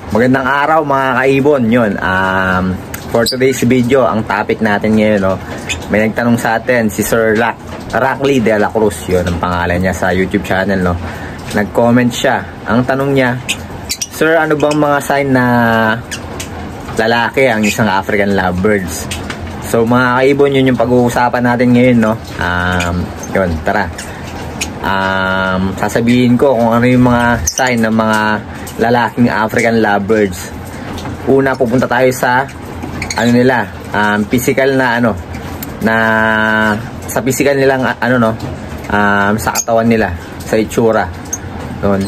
Magandang araw mga kaibon. Yun, for today's video, ang topic natin ngayon, no, may nagtanong sa atin si Sir Rackley de la Cruz. Yun ang pangalan niya sa YouTube channel, no. Nag-comment siya. Ang tanong niya, Sir, ano bang mga sign na lalaki ang isang African lovebirds? So mga kaibon, yun yung pag-uusapan natin ngayon, no. Yun, tara. Sasabihin ko kung ano yung mga sign ng mga lalaking African lovebirds. Una, pupunta tayo sa ano nila, physical na ano, na sa physical nilang ano, no, sa katawan nila, sa itsura. Yun.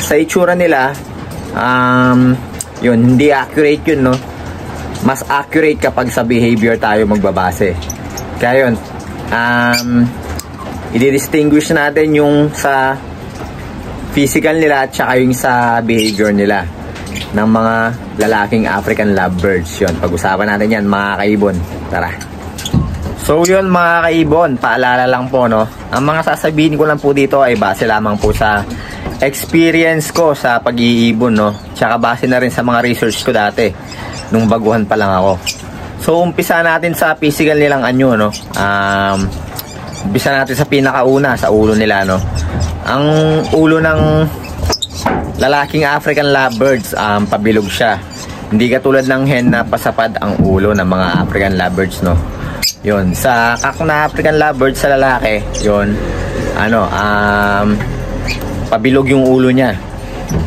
Sa itsura nila, yun, hindi accurate yun, no. Mas accurate kapag sa behavior tayo magbabase. Kaya yun, i-distinguish natin yung sa physical nila at saka yung sa behavior nila ng mga lalaking African lovebirds. Yun, pag-usapan natin yan mga kaibon. Tara. So yun mga kaibon, paalala lang po, no, ang mga sasabihin ko lang po dito ay base lamang po sa experience ko sa pag-iibon, no, tsaka base na rin sa mga research ko dati nung baguhan pa lang ako. So umpisa natin sa physical nilang anyo, no. Umpisa natin sa pinakauna, sa ulo nila, no. Ang ulo ng lalaking African lovebirds, pabilog siya. Hindi katulad ng hen na pasapad ang ulo ng mga African lovebirds, no. Yun, sa kak na African lovebirds sa lalaki, yun, ano, pabilog yung ulo niya,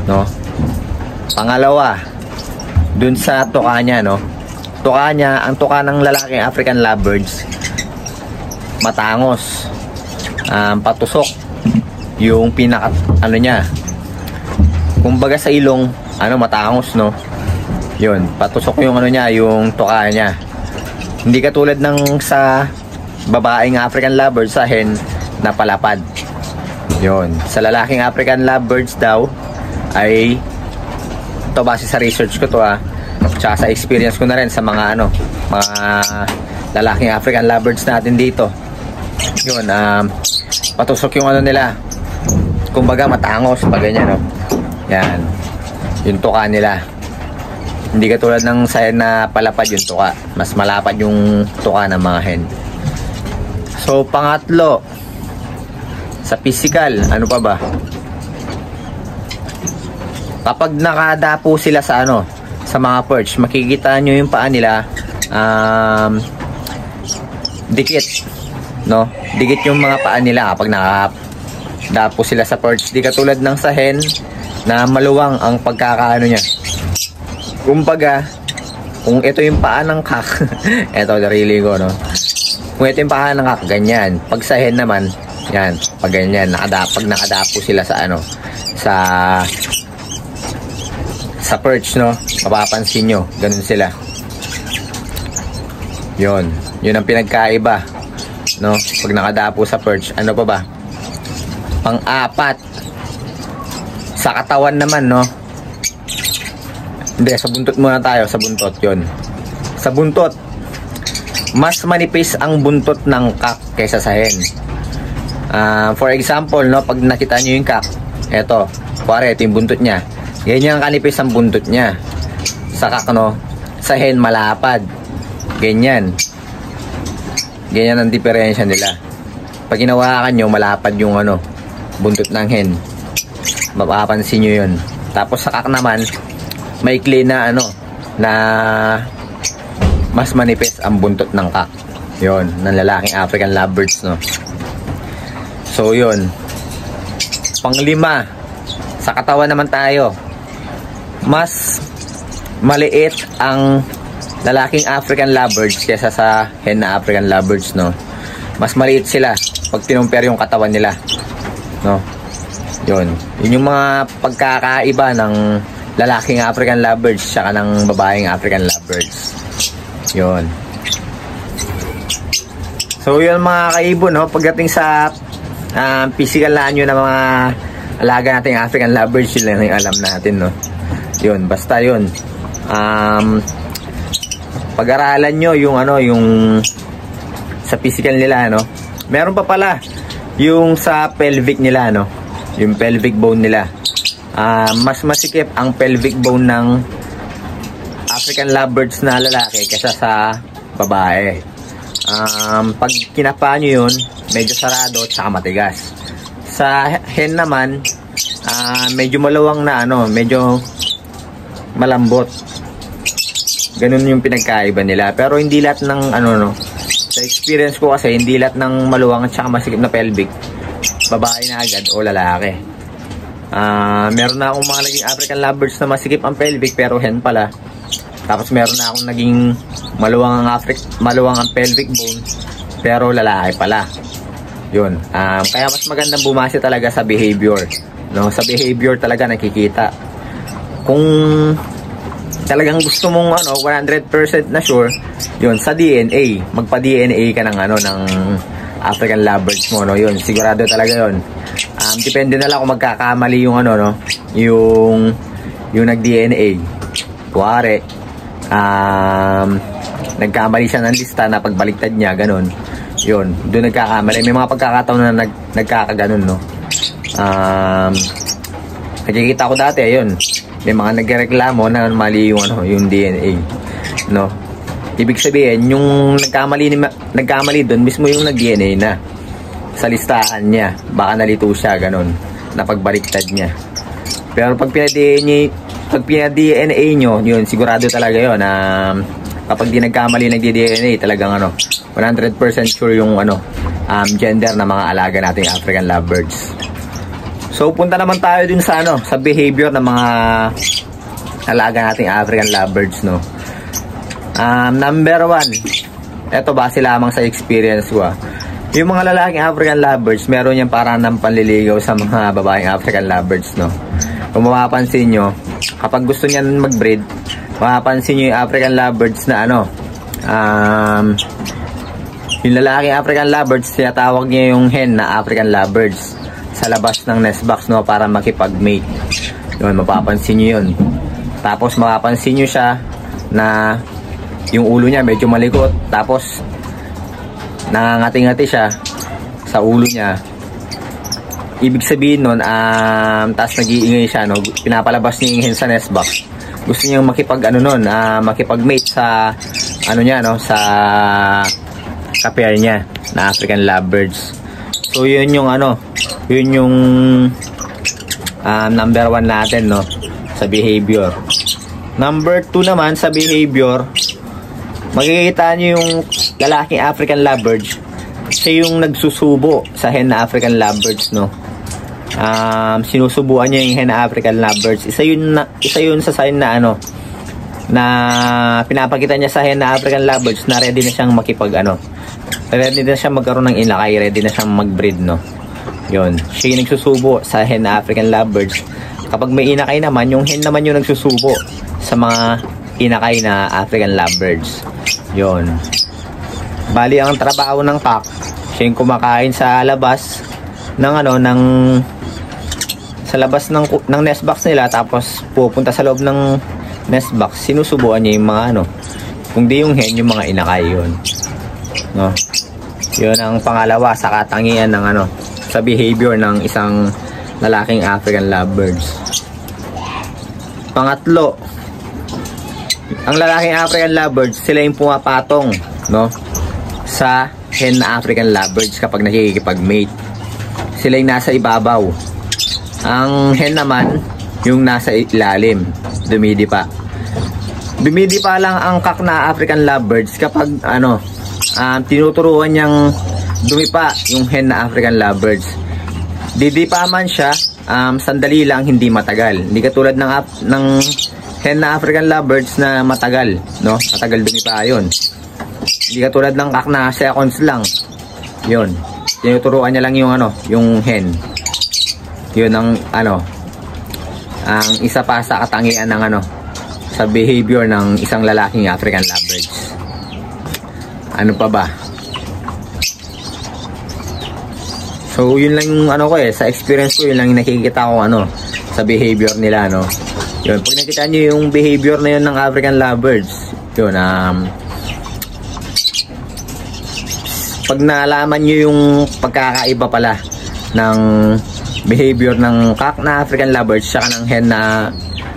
no. Pangalawa, dun sa tuka niya, no. Tuka niya, ang tuka ng lalaking African lovebirds, matangos, patusok yung pinaka ano niya, kumbaga sa ilong, ano, matangos, no. Yun, patusok yung ano niya, yung tuka niya. Hindi katulad ng sa babaeng African lovebirds, sa hen na palapad. Yun, sa lalaking African lovebirds daw ay to, base sa research ko to, tsaka sa experience ko na rin sa mga ano, mga lalaking African lovebirds natin dito. Yun, patusok yung ano nila, kumbaga matangos pag ganyan, no. Yan, yung tuka nila. Hindi katulad ng sa hen na palapad yung tuka, mas malapad yung tuka ng mga hen. So pangatlo, sa physical, ano pa ba, kapag nakadapo sila sa ano, sa mga perch, makikita nyo yung paa nila, dikit, no, dikit yung mga paa nila kapag nakadapo sila sa perch. Di katulad ng sa hen na maluwang ang pagkakaano niya. Kumbaga, kung ito yung paa ng kak, ito narili ko, no, kung ito yung paa ng kak, ganyan. Pag sa hen naman, yan, pag ganyan, pag nakadapo sila sa ano, sa perch, no, mapapansin nyo, ganun sila. Yun ang pinagkaiba, no, pag nakadapo sa perch. Ano pa ba? Pang-apat, sa katawan naman, no. Hindi, sa buntot muna tayo, sa buntot. Yun, sa buntot, mas manipis ang buntot ng kak kaysa sa hen. For example, no, pag nakita nyo yung kak, eto, kuwari, ito yung buntot nya, ganyan kanipis ang buntot nya. Sa kak, no, sa hen malapad, ganyan ang diferensya nila. Pag hinawakan nyo, malapad yung ano, buntot ng hen, mapapansin nyo yun. Tapos sa kak naman, maikli na ano, na mas manipis ang buntot ng kak, yun, ng lalaking African lovebirds, no. So yun, panglima, sa katawan naman tayo, mas maliit ang lalaking African lovebirds kaysa sa hen na African lovebirds, no. Mas maliit sila pag tinumpir yung katawan nila, no. Yun yung mga pagkakaiba ng lalaking African lovebirds saka ng babaeng African lovebirds. Yun. So yun mga kaibon, no, pagdating sa physical na anyo ng mga alaga nating African lovebirds, yun lang yung alam natin, no. Yun, basta yun, pag-aralan nyo yung ano, yung sa physical nila, no. Meron pa pala yung sa pelvic nila, no, yung pelvic bone nila. Mas masikip ang pelvic bone ng African lovebirds na lalaki kaysa sa babae. Pag kinapa nyo yun, medyo sarado at saka matigas. Sa hen naman, medyo maluwang na medyo malambot. Ganun yung pinagkaiba nila. Pero hindi lahat ng sa experience ko kasi, hindi lahat ng maluwang at saka masikip na pelvic babae na agad o lalaki. Meron na akong mga naging African lovebirds na masikip ang pelvic pero hen pala. Tapos meron na akong naging maluwang ang pelvic bone pero lalaki pala. Yun. Kaya mas magandang bumase talaga sa behavior. No? Sa behavior talaga nakikita. Kung talagang gusto mong 100% na sure, yun, sa DNA, magpa-DNA ka ng ng African lovebirds mo, no? Yun, sigurado talaga yun. Depende na lang kung magkakamali yung yung nag-DNA. Kuwari, nagkamali siya ng lista na pagbaliktad niya, ganun. Yun, doon nagkakamali. May mga pagkakataon na nagkakaganon, no? Nakikita ko dati, yun. May mga nagreklamo na mali yung DNA, no? Ibig sabihin, yung nagkamali doon, mismo yung nag-DNA na sa listahan niya. Baka nalito siya, ganun, na pagbaliktad niya. Pero pag pina-DNA nyo, yun, sigurado talaga yun. Kapag di nagkamali nagdi-DNA, talagang 100% sure yung gender na mga alaga nating African lovebirds. So punta naman tayo dun sa sa behavior ng mga alaga nating African lovebirds, no. Number 1, eto base lamang sa experience ko. Yung mga lalaking African lovebirds, meron yung parang ng panliligaw sa mga babaeng African lovebirds, no. Kung mapapansin nyo, kapag gusto niyan mag-breed, mapapansin nyo yung African lovebirds na yung lalaking African lovebirds, tinatawag niya yung hen na African lovebirds sa labas ng nest box, no, para makipag-mate. Yun, mapapansin nyo yun. Tapos mapapansin nyo siya na yung ulo niya medyo malikot, tapos nangangati-ngati siya sa ulo niya. Ibig sabihin nun, tapos nag-iingay siya, no, pinapalabas niya yung hen sa nest box. Gusto niyang makipag-mate sa niya, no, sa ka-pair niya na African lovebirds. So yun yung yun yung number 1 natin, no, sa behavior. Number 2 naman sa behavior, makikita nyo yung lalaking African lovebirds, siya yung nagsusubo sa hen na African lovebirds, no. Sinusubuan niya yung hen na African lovebirds. Isa yun sa sign na na pinapakita niya sa hen na African lovebirds na ready na siyang ready na siyang magkaroon ng inakay, ready na siyang mag-breed, no. Yun, siya yung nagsusubo sa hen na African lovebirds. Kapag may inakay naman, yung hen naman yung nagsusubo sa mga inakay na African lovebirds. Yun. Bali, ang trabaho ng cock, siya yung kumakain sa labas sa labas ng nest box nila, tapos pupunta sa loob ng nest box. Sinusubuan niya yung mga kung di yung hen, yung mga inakay, yun, no. Yun ang pangalawa sa katangian ng sa behavior ng isang lalaking African lovebirds. Pangatlo, ang lalaking African lovebirds, sila yung pumapatong, no, sa hen na African lovebirds kapag nakikipag-mate. Sila yung nasa ibabaw. Ang hen naman yung nasa ilalim, dumidipa. Dumidipa lang ang cock na African lovebirds kapag tinuturuan niyang dumipa yung hen na African lovebirds. Didipa man siya, sandali lang, hindi matagal. Hindi katulad ng hen na African lovebirds na matagal, no? Matagal dumipa yun. Hindi katulad ng cock na seconds lang. Yun. Tinuturuan niya lang yung hen. Yun ang ang isa pa sa katangian ng sa behavior ng isang lalaking African lovebirds. Ano pa ba? So yun lang yung sa experience ko, yun lang yung nakikita ko sa behavior nila, no. Yun, pag nakita niyo yung behavior na yun ng African lovebirds, yun, pag naalaman niyo yung pagkakaiba pala ng behavior ng cock na African lovebirds saka ng hen na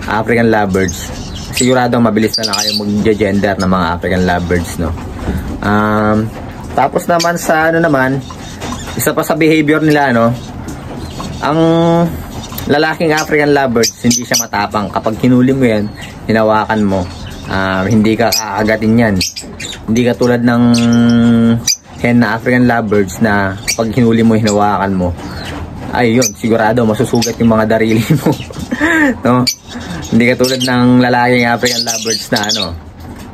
African lovebirds, sigurado mabilis na lang kayo mag-gender ng mga African lovebirds, no? Tapos naman sa ano naman, isa pa sa behavior nila, no? Ang lalaking African lovebirds, hindi siya matapang. Kapag hinuli mo yan, hinawakan mo, hindi ka kakagatin yan. Hindi ka tulad ng hen na African lovebirds na pag hinuli mo, hinawakan mo, ay yun, sigurado masusugat yung mga darili mo. No? Hindi ka tulad ng lalaking African lovebirds na ano,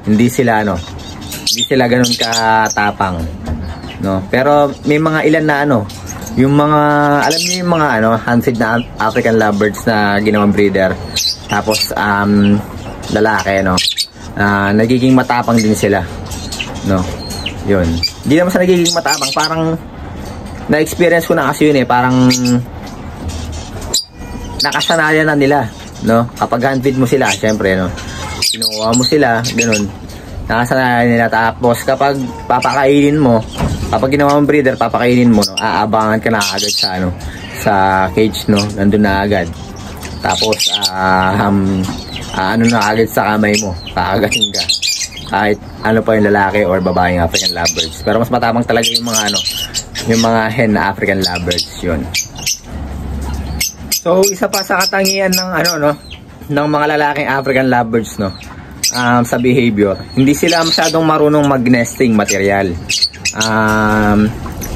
hindi sila ganun katapang, no? Pero may mga ilan na ano, yung mga, alam niyo yung mga ano, handfeed na African lovebirds na ginawang breeder, tapos lalaki, no? Nagiging matapang din sila, no? Yun, hindi naman sa nagiging matapang, parang na-experience ko na kasi yun parang nakasanayan na nila, no? Kapag handfeed mo sila, syempre, no? Kinuha mo sila, ganun, nakasanayan nila. Tapos kapag papakainin mo, kapag ginawa mong breeder, papakainin mo, no? Aabangan ka na agad sa ano, sa cage, no? Nandun na agad. Tapos ano na agad sa kamay mo, kakagatin ka, kahit ano pa yung lalaki or babaeng African lovebirds. Pero mas matapang talaga yung mga ano, yung mga hen na African lovebirds, yun. So isa pa sa katangian ng ano, no, ng mga lalaking African lovebirds, no, sa behavior, hindi sila masyadong marunong mag-nesting material.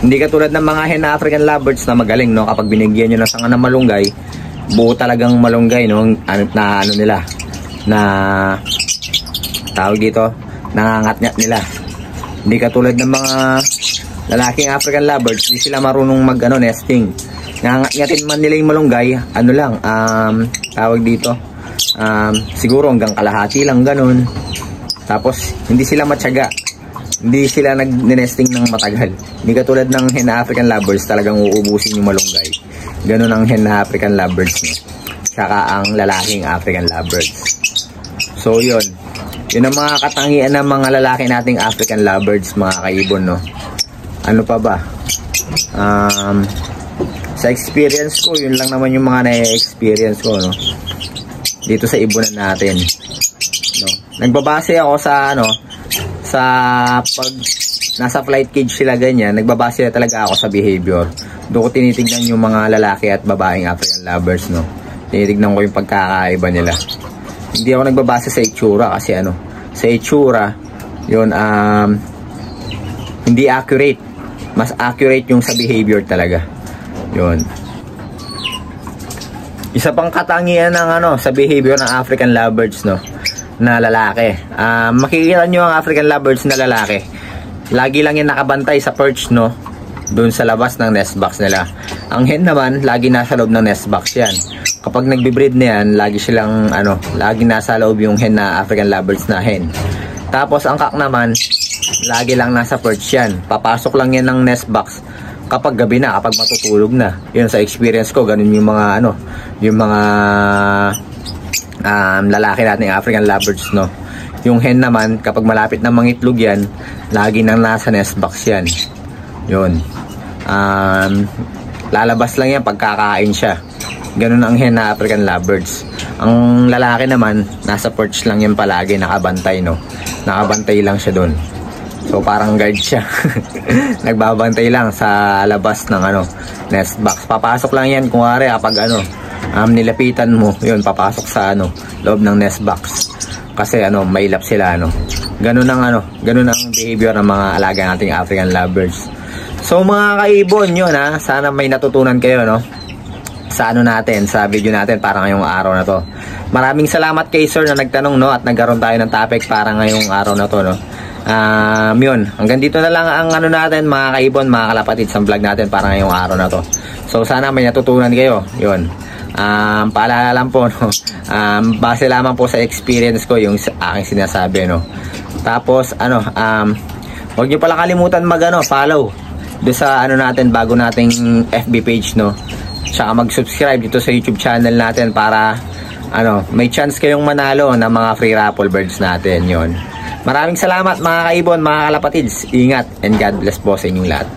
Hindi katulad ng mga hen na African lovebirds na magaling, no, kapag binigyan nyo ng sanga ng malunggay, buo talagang malunggay, no, na ano nila, na tawag dito, nangangat-ngat nila. Hindi katulad ng mga lalaking African lovebirds, hindi sila marunong mag ano, nesting. Nangangat-ngatin man nila yung malunggay, ano lang, tawag dito, siguro hanggang kalahati lang, ganun. Tapos hindi sila matyaga, hindi sila nag-nesting ng matagal. Hindi katulad ng hen na African lovebirds, talagang uubusin yung malunggay. Ganun ang hen na African lovebirds, no? Saka ang lalaking African lovebirds. So yun ang mga katangian ng mga lalaki nating African lovebirds, mga kaibon, no? Ano pa ba? Sa experience ko, yun lang naman yung mga na-experience ko, no? Dito sa ibunan natin, no? Nagbabase ako sa ano, sa pag nasa flight cage sila ganyan, nagbabase talaga ako sa behavior. Doon ko tinitignan yung mga lalaki at babaeng African lovebirds, no? Tinitignan ko yung pagkakaiba nila. Hindi ako nagbabase sa itsura kasi ano, sa itsura, yun, hindi accurate. Mas accurate yung sa behavior talaga. Yun. Isa pang katangian ng ano, sa behavior ng African lovebirds, no, na lalaki. Makikita nyo ang African lovebirds na lalaki, lagi lang yan nakabantay sa perch, no, doon sa labas ng nest box nila. Ang hen naman, lagi nasa loob ng nest box yan. Kapag nagbe-breed na yan, lagi silang ano, lagi nasa loob yung hen na African lovebirds na hen. Tapos ang cock naman, lagi lang nasa perch yan. Papasok lang yan ng nest box kapag gabi na, kapag matutulog na. Yun sa experience ko, ganun yung mga ano, yung mga lalaki natin, African lovebirds, no. Yung hen naman, kapag malapit na mangitlog yan, lagi nang nasa nest box yan. Yun. Lalabas lang yan pagkakain siya. Ganun ang hen na African lovebirds. Ang lalaki naman, nasa perch lang yan palagi, nakabantay, no. Nakabantay lang siya doon. So parang guard siya. Nagbabantay lang sa labas ng ano, nest box. Papasok lang yan kung ari kapag ano, nilapitan mo, yun, papasok sa ano, loob ng nest box. Kasi ano, mailap sila, ano. Ganun ang behavior ng mga alaga nating African lovebirds. So mga kaibon, yun ha, sana may natutunan kayo, no, sa ano natin, sa video natin para ngayong araw na to. Maraming salamat kay sir na nagtanong, no, at nagkaroon tayo ng topic para ngayong araw na to, no. Yun, hanggang dito na lang ang ano natin, mga kaibon, mga kalapatid, sa vlog natin para ngayong araw na to. So sana may natutunan kayo, yun. Paalala lang po, no, base lamang po sa experience ko yung aking sinasabi, no. Tapos ano, huwag nyo pala kalimutan follow doon sa ano natin, bago nating FB page, no. Tsaka mag-subscribe dito sa YouTube channel natin para ano, may chance kayong manalo ng mga free raffle birds natin, yon. Maraming salamat mga kaibon, mga kalapatids. Ingat and God bless po sa inyong lahat.